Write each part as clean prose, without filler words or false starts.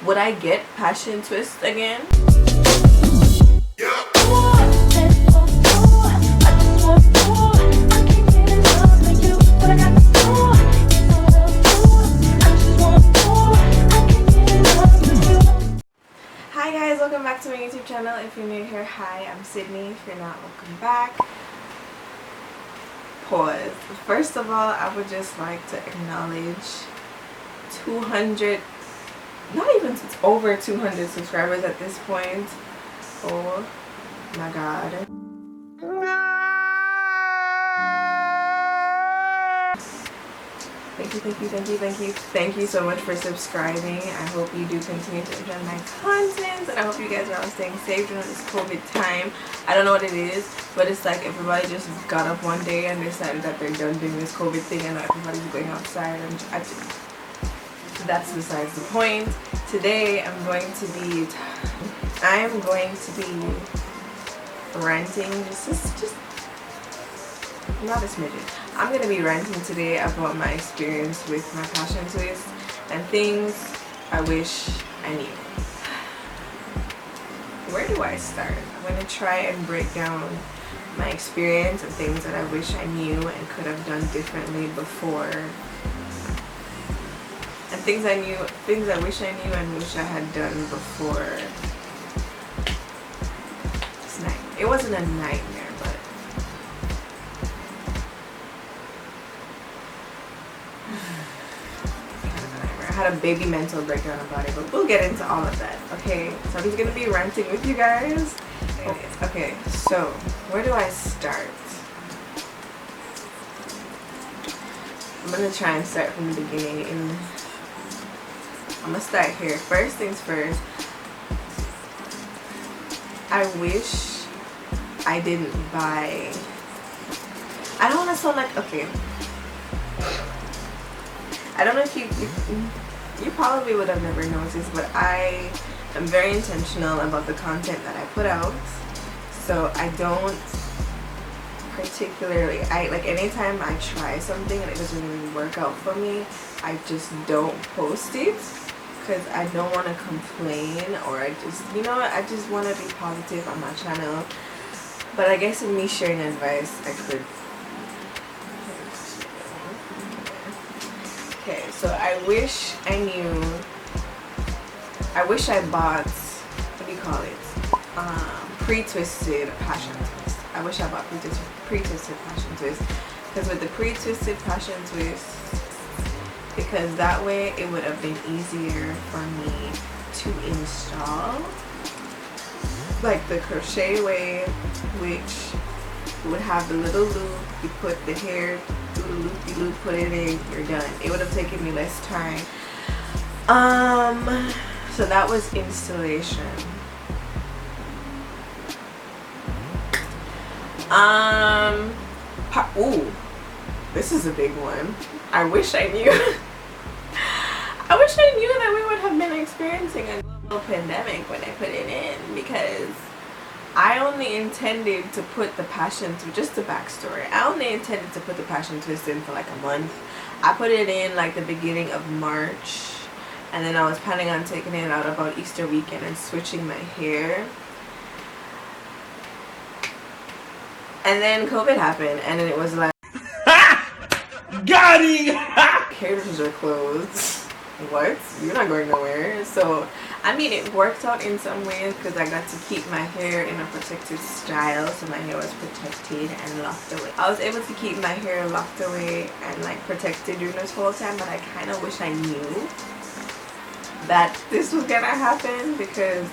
would I get passion twist again? Hi guys, welcome back to my YouTube channel. If you're new here, hi, I'm Sydney. If you're not, welcome back. Pause. First of all, I would just like to acknowledge 200, not even, it's over 200 subscribers at this point. Oh my god. Thank you so much for subscribing. I hope you do continue to enjoy my content, and I hope you guys are all staying safe during this COVID time. I don't know what it is, but it's like everybody just got up one day and decided that they're done doing this COVID thing and everybody's going outside, and that's besides the point. Today I'm going to be ranting, just not a smidgen. I'm going to be ranting today about my experience with my passion twist and things I wish I knew. Where do I start? I'm going to try and break down my experience and things that I wish I knew and could have done differently before. And things I wish I knew and wish I had done before this night. It wasn't a nightmare, but I had a baby mental breakdown about it, but we'll get into all of that. Okay, so I'm just gonna be ranting with you guys. Okay, so where do I start? I'm gonna try and start from the beginning. I'm gonna start here. First things first, I wish I didn't buy. I don't want to sound like, okay, I don't know if you probably would have never noticed, but I am very intentional about the content that I put out. So I don't particularly, like anytime I try something and it doesn't really work out for me, I just don't post it because I don't want to complain, or I just, you know, I just want to be positive on my channel. But I guess in me sharing advice, I could. Okay, so I wish I bought, what do you call it? Pre-twisted passion twist. I wish I bought pre-twisted passion twist. Because with the pre-twisted passion twist, because that way it would have been easier for me to install. Like the crochet way, which would have the little loop, you put the hair through the loop-de-loop, put it in, you're done. It would have taken me less time. So that was installation. Ooh, this is a big one. I wish I knew. I wish I knew that we would have been experiencing a global pandemic when I put it in, because I only intended to put the passion twist, just the backstory, I only intended to put the passion twist in for like a month. I put it in like the beginning of March, and then I was planning on taking it out about Easter weekend and switching my hair. And then COVID happened, and then it was like, got him! Hairdressers are closed. What? You're not going nowhere. So I mean, it worked out in some ways because I got to keep my hair in a protected style, so my hair was protected and locked away. I was able to keep my hair locked away and like protected during this whole time, but I kind of wish I knew that this was gonna happen, because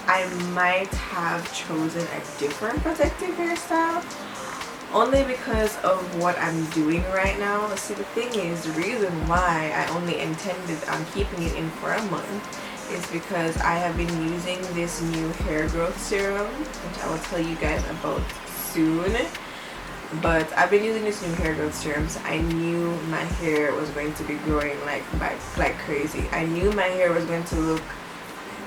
I might have chosen a different protective hairstyle, only because of what I'm doing right now. See, the thing is, the reason why I only intended on keeping it in for a month is because I have been using this new hair growth serum, which I will tell you guys about soon. But I've been using this new hair growth serum, so I knew my hair was going to be growing like crazy. I knew my hair was going to look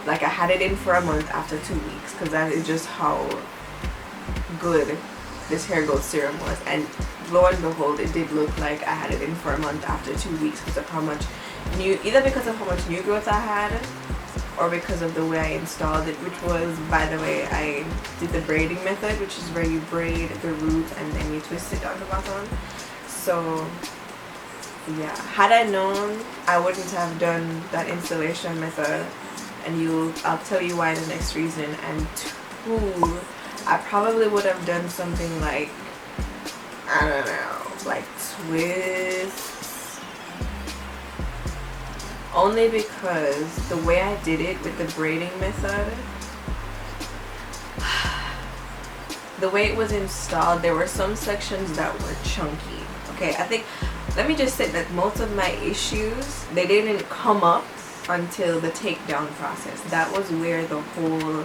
like I had it in for a month after 2 weeks, because that is just how good this hair growth serum was. And lo and behold, it did look like I had it in for a month after 2 weeks because of how much new growth I had, or because of the way I installed it, which was, by the way, I did the braiding method, which is where you braid the root and then you twist it on the bottom. So yeah, had I known, I wouldn't have done that installation method, and I'll tell you why the next reason. And two, I probably would have done something like, I don't know, like twists, only because the way I did it with the braiding method, the way it was installed, there were some sections that were chunky. Okay, I think, let me just say that most of my issues, they didn't come up until the takedown process. That was where the whole,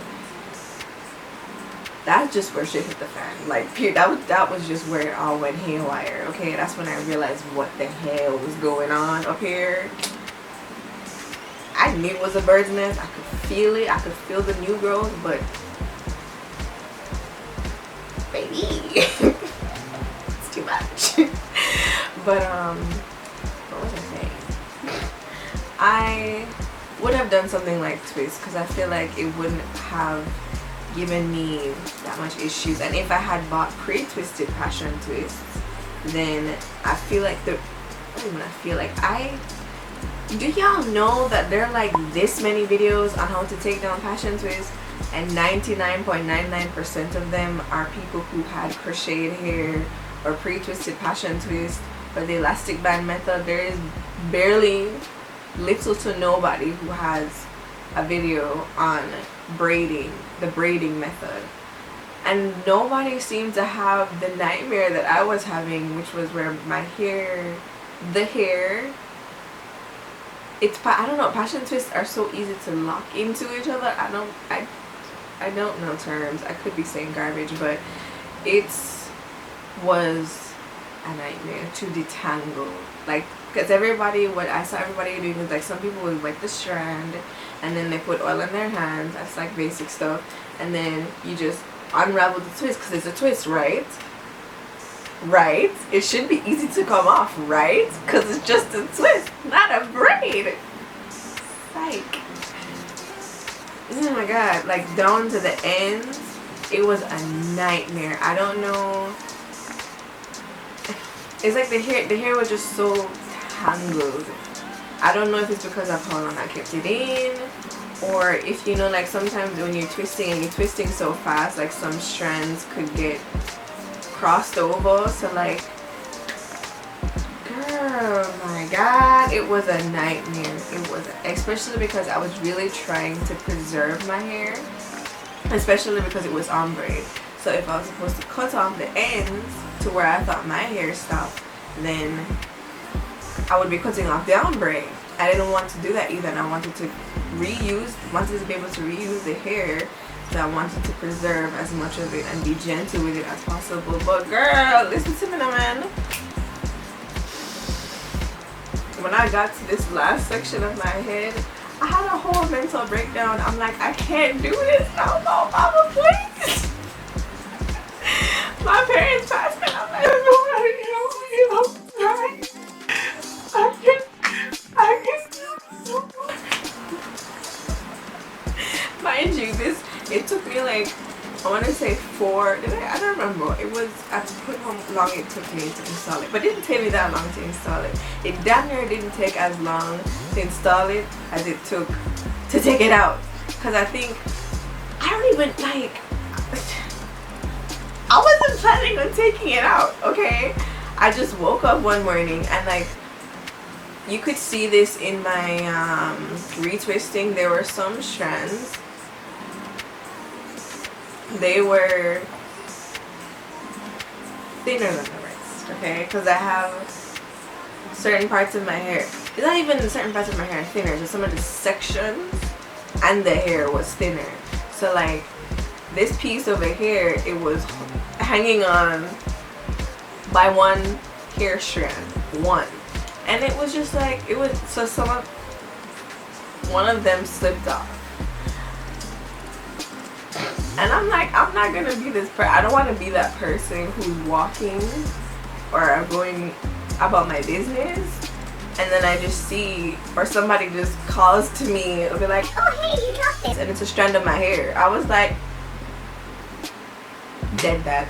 that's just where shit hit the fan. Like, that was just where it all went haywire. Okay, that's when I realized what the hell was going on up here. I knew it was a bird's nest. I could feel it. I could feel the new growth, but baby, it's too much. But what was I saying? I would have done something like twist, because I feel like it wouldn't have given me that much issues. And if I had bought pre-twisted passion twists, then I feel like do y'all know that there are like this many videos on how to take down passion twists, and 99.99% of them are people who had crocheted hair or pre-twisted passion twist or the elastic band method. There is barely little to nobody who has a video on braiding, the braiding method. And nobody seemed to have the nightmare that I was having, which was where my hair, the hair, I don't know, passion twists are so easy to lock into each other. I don't know terms. I could be saying garbage, but it was a nightmare to detangle. Like, because what I saw everybody doing is like, some people would wet the strand and then they put oil in their hands. That's like basic stuff. And then you just unravel the twist, because it's a twist, right? Right? It should be easy to come off, right? Because it's just a twist, not a braid. Like, oh my god, like down to the ends, it was a nightmare. I don't know. It's like the hair was just so tangled. I don't know if it's because of how long I kept it in, or if, you know, like sometimes when you're twisting and you're twisting so fast, like some strands could get crossed over. So like, girl, my god, it was a nightmare. It was, especially because I was really trying to preserve my hair, especially because it was on braid. So if I was supposed to cut off the ends to where I thought my hair stopped, then I would be cutting off the on braid. I didn't want to do that either, and I wanted to be able to reuse the hair. So I wanted to preserve as much of it and be gentle with it as possible. But girl, listen to me now, man. When I got to this last section of my head, I had a whole mental breakdown. I'm like, I can't do this no more, mama, please. My parents passed me. I'm like, nobody help me. I'm trying. I can do no more. Mind you, it took me like, I want to say 4, I don't remember. It was, I have to put how long it took me to install it. But it didn't take me that long to install it. It damn near didn't take as long to install it as it took to take it out. Because I think, I don't even like, I wasn't planning on taking it out, okay? I just woke up one morning and like, you could see this in my retwisting. There were some strands. They were thinner than the rest, okay? Because I have certain parts of my hair. It's not even certain parts of my hair are thinner. So some of the sections and the hair was thinner. So like this piece over here, it was hanging on by one hair strand, one. And it was just like, it was, so one of them slipped off. And I'm like, I'm not gonna be this I don't want to be that person who's walking or going about my business and then I just see, or somebody just calls to me, it'll be like, oh hey, you dropped it, and it's a strand of my hair. I was like, dead that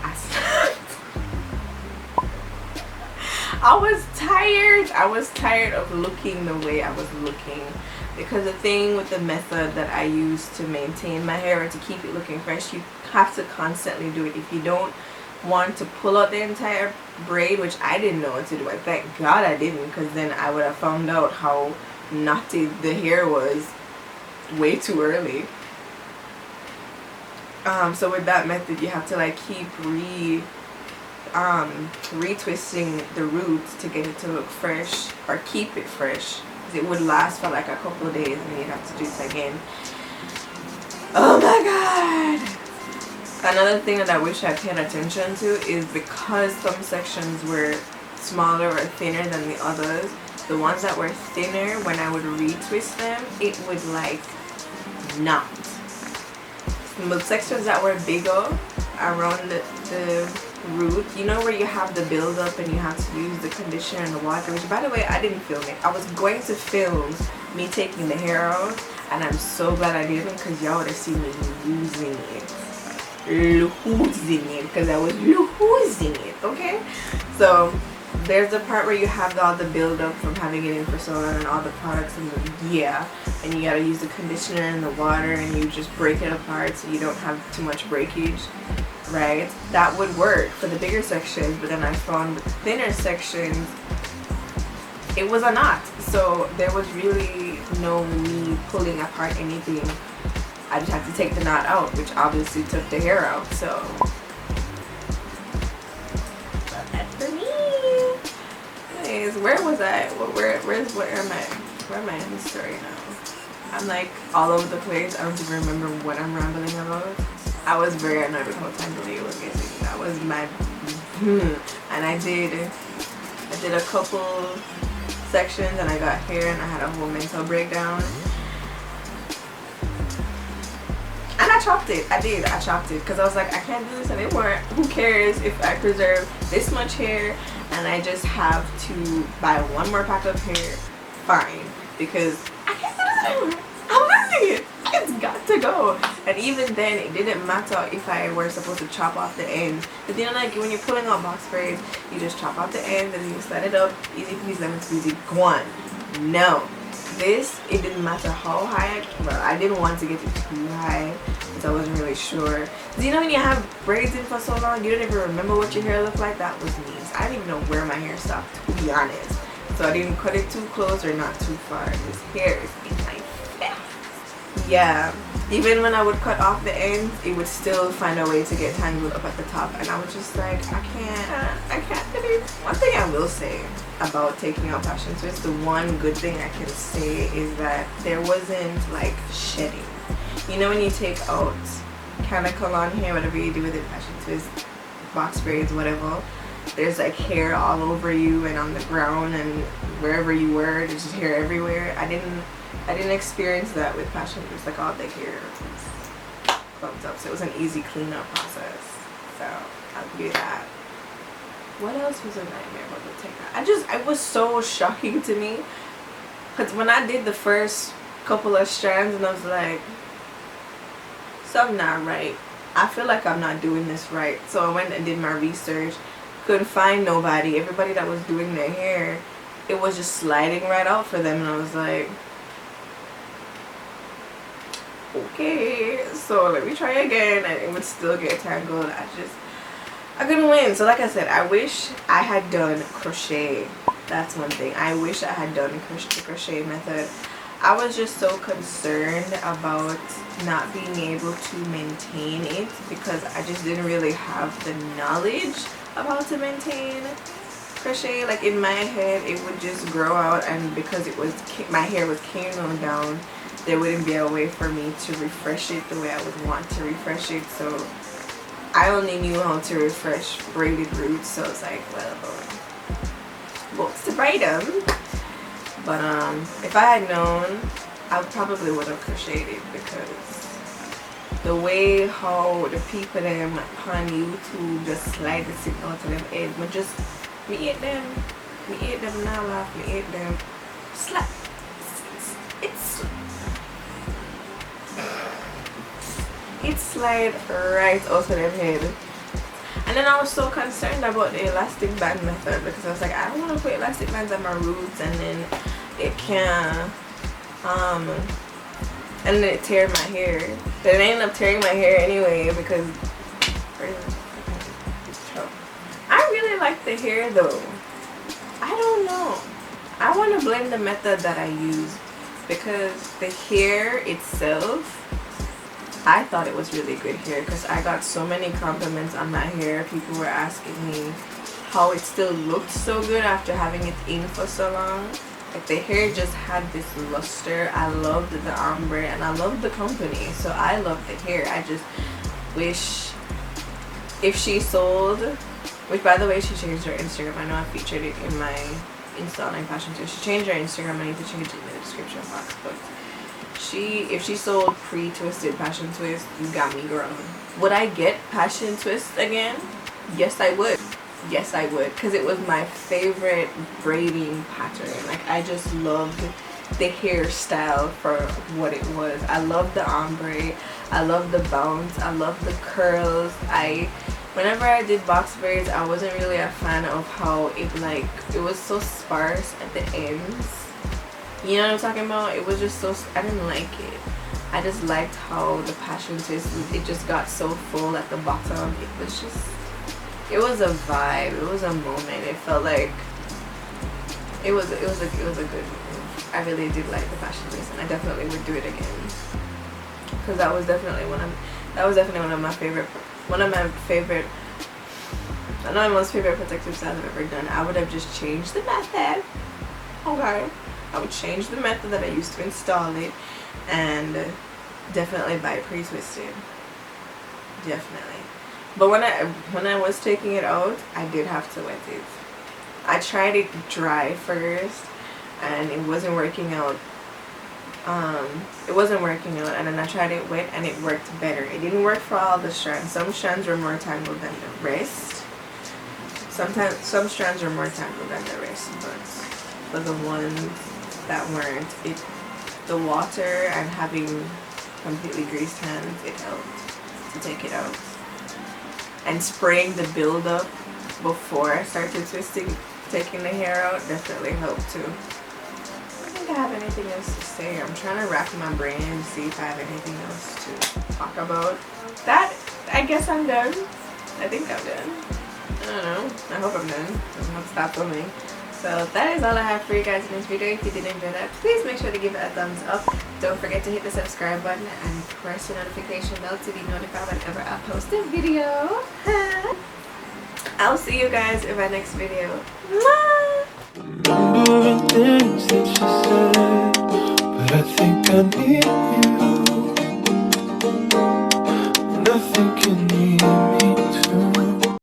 I was tired of looking the way I was looking, because the thing with the method that I use to maintain my hair or to keep it looking fresh, you have to constantly do it. If you don't want to pull out the entire braid, which I didn't know what to do, I thank God I didn't, because then I would have found out how knotty the hair was way too early. So with that method, you have to like keep retwisting the roots to get it to look fresh, or keep it fresh. It would last for like a couple of days and then you'd have to do it again. Oh my god! Another thing that I wish I paid attention to is, because some sections were smaller or thinner than the others, the ones that were thinner, when I would retwist them, it would like knot. The sections that were bigger around the root, you know, where you have the build up and you have to use the conditioner and the water, which by the way I didn't film it. I was going to film me taking the hair out, and I'm so glad I didn't, because y'all would have seen me losing it, because I was losing it. Okay, so there's the part where you have all the build up from having it in for so long and all the products, and and you gotta use the conditioner and the water, and you just break it apart so you don't have too much breakage, right? That would work for the bigger sections, but then I found with the thinner sections it was a knot, so there was really no me pulling apart anything. I just had to take the knot out, which obviously took the hair out. So that's for me. Anyways, where was I? Where am I? Where am I in the story now? I'm like all over the place. I don't even remember what I'm rambling about. I was very annoyed with how time the video was getting. That was my and I did a couple sections and I got hair and I had a whole mental breakdown. And I chopped it. I chopped it because I was like, I can't do this anymore. Who cares if I preserve this much hair and I just have to buy one more pack of hair? Fine, because I can't do this anymore. I'm losing it. It's got to go. And even then, it didn't matter if I were supposed to chop off the ends. Because you know, like when you're pulling out box braids, you just chop off the ends and you set it up. Easy peasy, lemon squeezy, go on. No. This, it didn't matter how high, I didn't want to get it too high because I wasn't really sure. Do you know when you have braids in for so long, you don't even remember what your hair looked like? That was me. So I didn't even know where my hair stopped, to be honest. So I didn't cut it too close or not too far. This hair is in my face. Yeah. Even when I would cut off the ends, it would still find a way to get tangled up at the top. And I was just like, I can't do it. One thing I will say about taking out passion twist, the one good thing I can say is that there wasn't like shedding. You know when you take out canicle on hair, whatever you do with it, passion twist, box braids, whatever, there's like hair all over you and on the ground and wherever you were, there's just hair everywhere. I didn't experience that with passion twist. Like all the hair was clumped up, so it was an easy cleanup process. So I'll give you that. What else was a nightmare about the takeout? It was so shocking to me, because when I did the first couple of strands and I was like, something not right. I feel like I'm not doing this right. So I went and did my research. Couldn't find nobody. Everybody that was doing their hair, it was just sliding right out for them, and I was like, okay, so let me try again, and it would still get tangled. I couldn't win. So like I said, I wish I had done crochet. That's one thing. I wish I had done the crochet method. I was just so concerned about not being able to maintain it because I just didn't really have the knowledge of how to maintain crochet. Like in my head, it would just grow out, and because it was my hair was camo down, there wouldn't be a way for me to refresh it the way I would want to refresh it. So I only knew how to refresh braided roots, so it's like, well, books to braid them. But if I had known, I probably would have crocheted it, because the way how the people them on YouTube just slide the signal to them head, but just create them Me ate them now, laugh. Me ate them. Slap. It slide right out of them head. And then I was so concerned about the elastic band method because I was like, I don't want to put elastic bands on my roots and then it can and then it tear my hair. Then it ended up tearing my hair anyway because I really like the hair though. I don't know. I want to blame the method that I use because the hair itself, I thought it was really good hair because I got so many compliments on my hair. People were asking me how it still looked so good after having it in for so long. Like the hair just had this luster. I loved the ombre and I loved the company, so I loved the hair. I just wish if she sold, which by the way she changed her Instagram. I know I featured it in my Insta Online Fashion too. She changed her Instagram. I need to change it in the description box, but if she sold pre-twisted passion twist, you got me, girl. Would I get passion twist again? Yes, I would. Yes, I would, because it was my favorite braiding pattern. Like I just loved the hairstyle for what it was. I loved the ombre. I loved the bounce. I loved the curls. Whenever I did box braids, I wasn't really a fan of how it was so sparse at the ends. You know what I'm talking about? It was just so, I didn't like it. I just liked how the passion twist, it just got so full at the bottom. It was just, it was a vibe. It was a moment. It felt like it was a good move. I really did like the passion twist, and I definitely would do it again. Cause that was definitely one of my favorite most favorite protective styles I've ever done. I would have just changed the method. Okay. I would change the method that I used to install it and definitely buy pre-twisted. Definitely. But when I was taking it out, I did have to wet it. I tried it dry first and it wasn't working out. And then I tried it wet and it worked better. It didn't work for all the strands. Some strands were more tangled than the rest. Sometimes some strands were more tangled than the rest, but for the ones that weren't, the water and having completely greased hands, it helped to take it out. And spraying the buildup before I started taking the hair out definitely helped too. I don't think I have anything else to say. I'm trying to rack my brain and see if I have anything else to talk about. That, I guess I'm done. I think I'm done. I don't know. I hope I'm done. I'm not stop filming. So that is all I have for you guys in this video. If you did enjoy that, please make sure to give it a thumbs up. Don't forget to hit the subscribe button and press the notification bell to be notified whenever I post a video. I'll see you guys in my next video. Bye! Remembering things that you said, but I think I need you. Nothing can